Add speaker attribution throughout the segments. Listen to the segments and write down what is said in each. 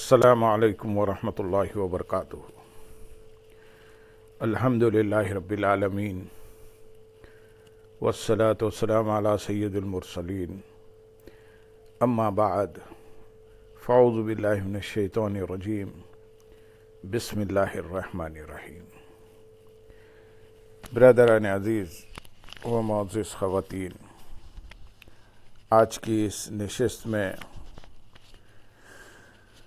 Speaker 1: السلام علیکم ورحمۃ اللہ وبرکاتہ۔ الحمد للہ رب العالمین والصلاة والسلام علی سید المرسلین، اما بعد فاعوذ باللہ من الشیطان الرجیم، بسم اللہ الرحمن الرحیم۔ برادران عزیز و معزز خواتین، آج کی اس نشست میں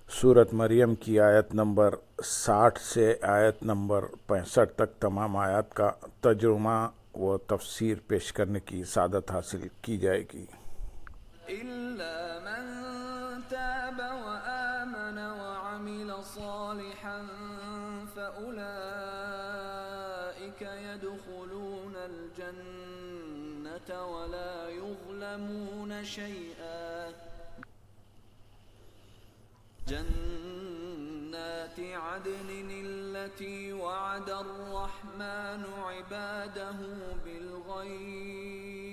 Speaker 1: سورۃ مریم کی آیت نمبر 60 سے آیت نمبر 65 تک تمام آیات کا ترجمہ و تفسیر پیش کرنے کی سعادت حاصل کی جائے گی۔
Speaker 2: إلا من تاب وآمن وعمل صالحا فأولئك يدخلون الجنة ولا يظلمون شيئا جنات عدن التي وعد الرحمن عباده بالغيب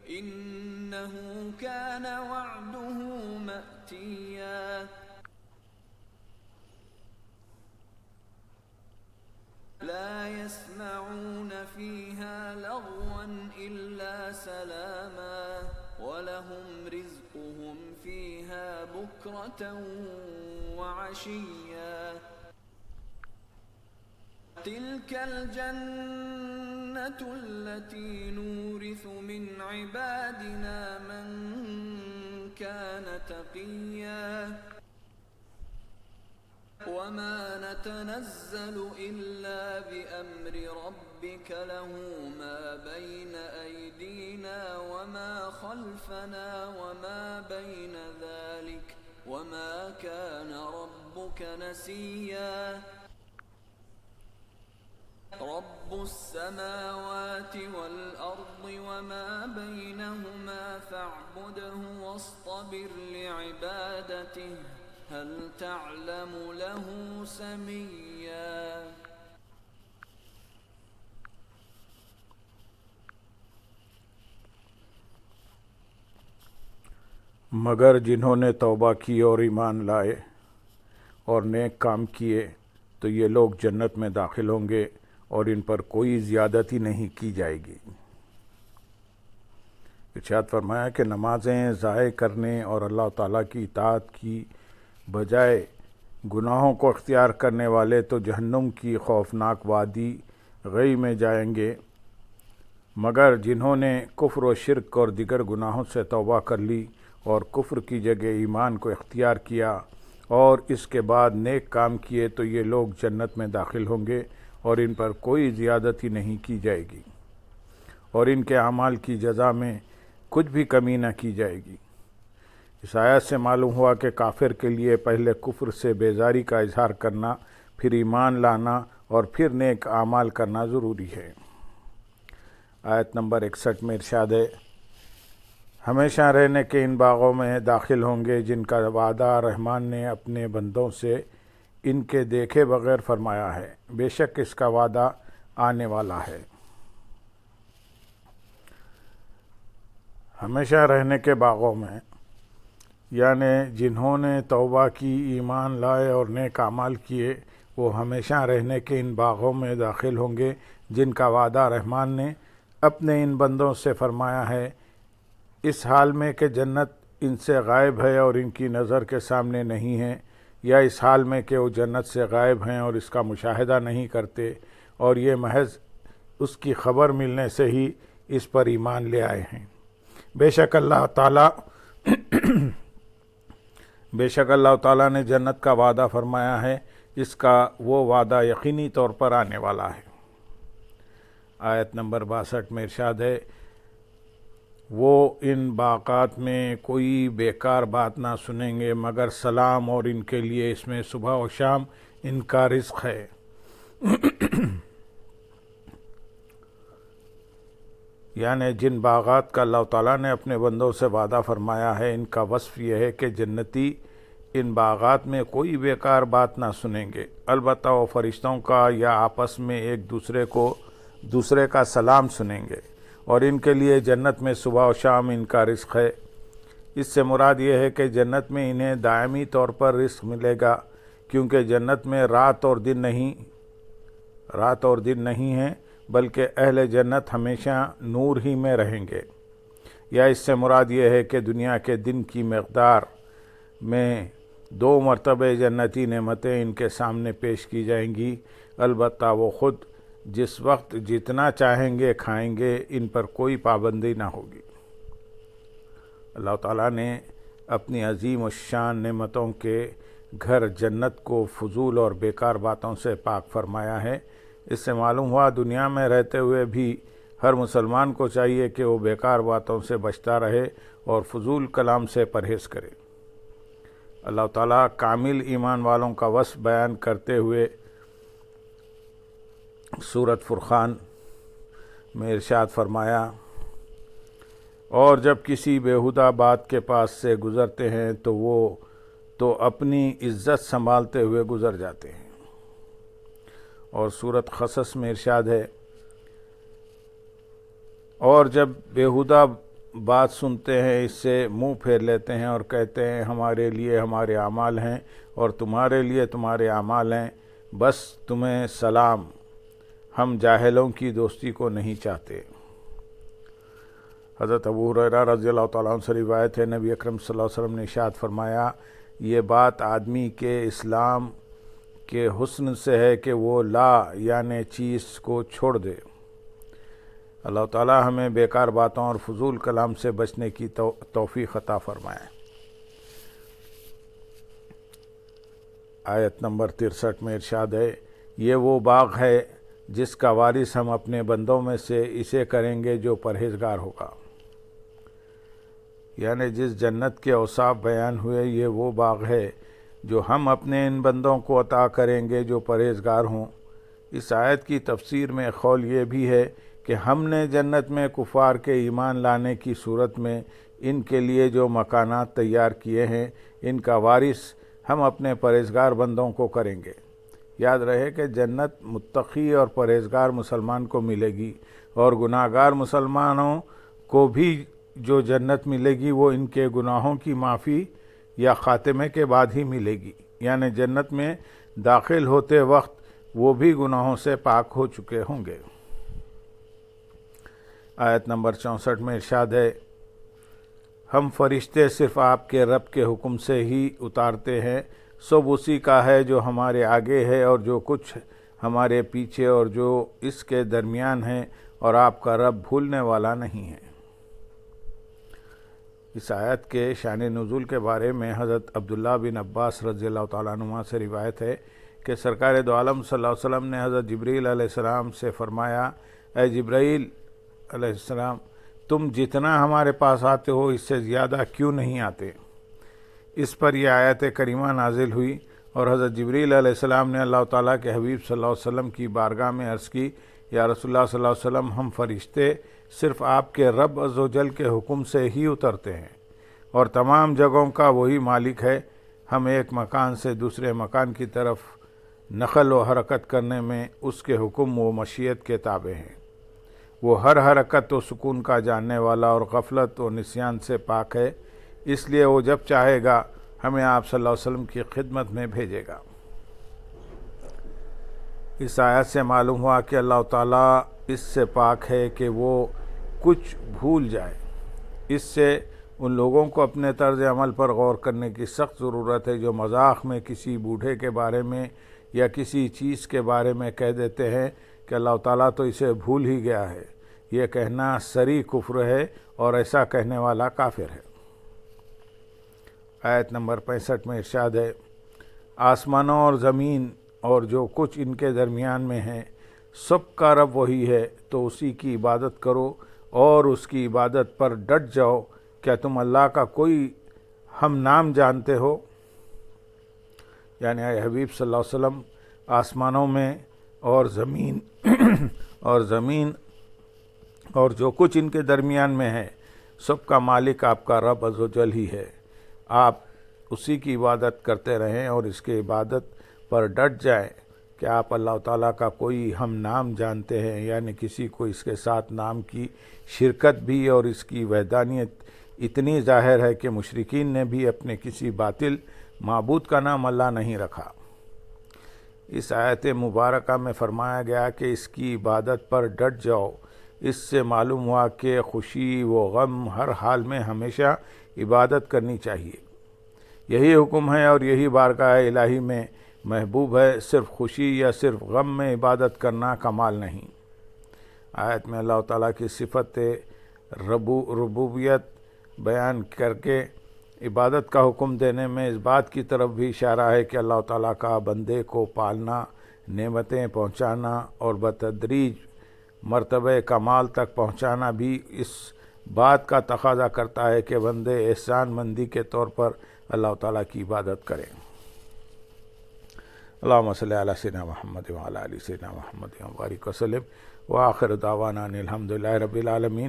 Speaker 2: إنه كان وعده مأتيا لا يسمعون فيها لغوا إلا سلاما ولهم رزقهم فيها بكرة وعشيا تلك الجنة التي نورث من عبادنا من كان تقيا وما نتنزل إلا بأمر ربك له ما بين أيدينا وما خلفنا وما بين ذلك وما كان ربك نسيا رب السماوات والأرض وما بينهما فاعبده واصطبر لعبادته هل تعلم له سميا۔
Speaker 1: مگر جنہوں نے توبہ کی اور ایمان لائے اور نیک کام کیے تو یہ لوگ جنت میں داخل ہوں گے اور ان پر کوئی زیادتی نہیں کی جائے گی۔ ارشاد فرمایا کہ نمازیں ضائع کرنے اور اللہ تعالیٰ کی اطاعت کی بجائے گناہوں کو اختیار کرنے والے تو جہنم کی خوفناک وادی غی میں جائیں گے، مگر جنہوں نے کفر و شرک اور دیگر گناہوں سے توبہ کر لی اور کفر کی جگہ ایمان کو اختیار کیا اور اس کے بعد نیک کام کیے تو یہ لوگ جنت میں داخل ہوں گے اور ان پر کوئی زیادتی نہیں کی جائے گی اور ان کے اعمال کی جزا میں کچھ بھی کمی نہ کی جائے گی۔ اس آیت سے معلوم ہوا کہ کافر کے لیے پہلے کفر سے بیزاری کا اظہار کرنا، پھر ایمان لانا اور پھر نیک اعمال کرنا ضروری ہے۔ آیت نمبر 61 میں ارشاد ہے، ہمیشہ رہنے کے ان باغوں میں داخل ہوں گے جن کا وعدہ رحمان نے اپنے بندوں سے ان کے دیکھے بغیر فرمایا ہے، بے شک اس کا وعدہ آنے والا ہے۔ ہمیشہ رہنے کے باغوں میں یعنی جنہوں نے توبہ کی، ایمان لائے اور نیک اعمال کیے، وہ ہمیشہ رہنے کے ان باغوں میں داخل ہوں گے جن کا وعدہ رحمان نے اپنے ان بندوں سے فرمایا ہے، اس حال میں کہ جنت ان سے غائب ہے اور ان کی نظر کے سامنے نہیں ہے، یا اس حال میں کہ وہ جنت سے غائب ہیں اور اس کا مشاہدہ نہیں کرتے اور یہ محض اس کی خبر ملنے سے ہی اس پر ایمان لے آئے ہیں۔ بے شک اللہ تعالیٰ نے جنت کا وعدہ فرمایا ہے، اس کا وہ وعدہ یقینی طور پر آنے والا ہے۔ آیت نمبر 62 میں ارشاد ہے، وہ ان باغات میں کوئی بیکار بات نہ سنیں گے مگر سلام، اور ان کے لیے اس میں صبح و شام ان کا رزق ہے۔ یعنی جن باغات کا اللہ تعالیٰ نے اپنے بندوں سے وعدہ فرمایا ہے، ان کا وصف یہ ہے کہ جنتی ان باغات میں کوئی بیکار بات نہ سنیں گے، البتہ وہ فرشتوں کا یا آپس میں ایک دوسرے کا سلام سنیں گے، اور ان کے لیے جنت میں صبح و شام ان کا رزق ہے۔ اس سے مراد یہ ہے کہ جنت میں انہیں دائمی طور پر رزق ملے گا، کیونکہ جنت میں رات اور دن نہیں ہیں، بلکہ اہل جنت ہمیشہ نور ہی میں رہیں گے۔ یا اس سے مراد یہ ہے کہ دنیا کے دن کی مقدار میں 2 مرتبہ جنتی نعمتیں ان کے سامنے پیش کی جائیں گی، البتہ وہ خود جس وقت جتنا چاہیں گے کھائیں گے، ان پر کوئی پابندی نہ ہوگی۔ اللہ تعالیٰ نے اپنی عظیم الشان نعمتوں کے گھر جنت کو فضول اور بیکار باتوں سے پاک فرمایا ہے۔ اس سے معلوم ہوا دنیا میں رہتے ہوئے بھی ہر مسلمان کو چاہیے کہ وہ بیکار باتوں سے بچتا رہے اور فضول کلام سے پرہیز کرے۔ اللہ تعالیٰ کامل ایمان والوں کا وصف بیان کرتے ہوئے سورۃ فرقان میں ارشاد فرمایا، اور جب کسی بیہودہ بات کے پاس سے گزرتے ہیں تو وہ تو اپنی عزت سنبھالتے ہوئے گزر جاتے ہیں۔ اور سورۃ قصص میں ارشاد ہے، اور جب بیہودہ بات سنتے ہیں اس سے منہ پھیر لیتے ہیں اور کہتے ہیں ہمارے لیے ہمارے اعمال ہیں اور تمہارے لیے تمہارے اعمال ہیں، بس تمہیں سلام، ہم جاہلوں کی دوستی کو نہیں چاہتے۔ حضرت ابو ہریرہ رضی اللہ تعالیٰ عنہ سے روایت ہے، نبی اکرم صلی اللہ علیہ وسلم نے ارشاد فرمایا، یہ بات آدمی کے اسلام کے حسن سے ہے کہ وہ لا یعنی چیز کو چھوڑ دے۔ اللہ تعالیٰ ہمیں بیکار باتوں اور فضول کلام سے بچنے کی توفیق عطا فرمائے۔ آیت نمبر 63 میں ارشاد ہے، یہ وہ باغ ہے جس کا وارث ہم اپنے بندوں میں سے اسے کریں گے جو پرہیزگار ہوگا۔ یعنی جس جنت کے اوصاف بیان ہوئے یہ وہ باغ ہے جو ہم اپنے ان بندوں کو عطا کریں گے جو پرہیزگار ہوں۔ اس آیت کی تفسیر میں قول یہ بھی ہے کہ ہم نے جنت میں کفار کے ایمان لانے کی صورت میں ان کے لیے جو مکانات تیار کیے ہیں ان کا وارث ہم اپنے پرہیزگار بندوں کو کریں گے۔ یاد رہے کہ جنت متقی اور پرہیزگار مسلمان کو ملے گی، اور گناہ گار مسلمانوں کو بھی جو جنت ملے گی وہ ان کے گناہوں کی معافی یا خاتمے کے بعد ہی ملے گی، یعنی جنت میں داخل ہوتے وقت وہ بھی گناہوں سے پاک ہو چکے ہوں گے۔ آیت نمبر 64 میں ارشاد ہے، ہم فرشتے صرف آپ کے رب کے حکم سے ہی اتارتے ہیں، سب اسی کا ہے جو ہمارے آگے ہے اور جو کچھ ہمارے پیچھے اور جو اس کے درمیان ہے، اور آپ کا رب بھولنے والا نہیں ہے۔ اس آیت کے شان نزول کے بارے میں حضرت عبداللہ بن عباس رضی اللہ تعالیٰ عنہما سے روایت ہے کہ سرکار دو عالم صلی اللہ علیہ وسلم نے حضرت جبریل علیہ السلام سے فرمایا، اے جبرائیل علیہ السلام، تم جتنا ہمارے پاس آتے ہو اس سے زیادہ کیوں نہیں آتے؟ اس پر یہ آیت کریمہ نازل ہوئی، اور حضرت جبریل علیہ السلام نے اللہ تعالیٰ کے حبیب صلی اللہ علیہ وسلم کی بارگاہ میں عرض کی، یا رسول اللہ صلی اللہ علیہ وسلم، ہم فرشتے صرف آپ کے رب عز و جل کے حکم سے ہی اترتے ہیں، اور تمام جگہوں کا وہی مالک ہے۔ ہم ایک مکان سے دوسرے مکان کی طرف نقل و حرکت کرنے میں اس کے حکم و مشیت کے تابع ہیں۔ وہ ہر حرکت و سکون کا جاننے والا اور غفلت و نسیان سے پاک ہے، اس لیے وہ جب چاہے گا ہمیں آپ صلی اللہ علیہ وسلم کی خدمت میں بھیجے گا۔ اس آیت سے معلوم ہوا کہ اللہ تعالیٰ اس سے پاک ہے کہ وہ کچھ بھول جائے۔ اس سے ان لوگوں کو اپنے طرز عمل پر غور کرنے کی سخت ضرورت ہے جو مذاق میں کسی بوڑھے کے بارے میں یا کسی چیز کے بارے میں کہہ دیتے ہیں کہ اللہ تعالیٰ تو اسے بھول ہی گیا ہے۔ یہ کہنا صریح کفر ہے اور ایسا کہنے والا کافر ہے۔ آیت نمبر 65 میں ارشاد ہے، آسمانوں اور زمین اور جو کچھ ان کے درمیان میں ہے سب کا رب وہی ہے، تو اسی کی عبادت کرو اور اس کی عبادت پر ڈٹ جاؤ۔ کیا تم اللہ کا کوئی ہم نام جانتے ہو؟ یعنی اے حبیب صلی اللہ علیہ وسلم، آسمانوں میں اور زمین اور جو کچھ ان کے درمیان میں ہے سب کا مالک آپ کا رب عز و جل ہی ہے۔ آپ اسی کی عبادت کرتے رہیں اور اس کی عبادت پر ڈٹ جائیں۔ کہ آپ اللہ تعالیٰ کا کوئی ہم نام جانتے ہیں، یعنی کسی کو اس کے ساتھ نام کی شرکت بھی اور اس کی وحدانیت اتنی ظاہر ہے کہ مشرکین نے بھی اپنے کسی باطل معبود کا نام اللہ نہیں رکھا۔ اس آیت مبارکہ میں فرمایا گیا کہ اس کی عبادت پر ڈٹ جاؤ۔ اس سے معلوم ہوا کہ خوشی و غم ہر حال میں ہمیشہ عبادت کرنی چاہیے۔ یہی حکم ہے اور یہی بارگاہ الہی میں محبوب ہے۔ صرف خوشی یا صرف غم میں عبادت کرنا کمال نہیں۔ آیت میں اللہ تعالیٰ کی صفت ربوبیت بیان کر کے عبادت کا حکم دینے میں اس بات کی طرف بھی اشارہ ہے کہ اللہ تعالیٰ کا بندے کو پالنا، نعمتیں پہنچانا اور بتدریج مرتبہ کمال تک پہنچانا بھی اس بات کا تقاضا کرتا ہے کہ بندے احسان مندی کے طور پر اللہ تعالیٰ کی عبادت کریں۔ اللہم صلی علی سیدنا محمد وعلی آل سیدنا محمد وبارک وسلم وآخر دعوانا ان الحمد للہ رب العالمین۔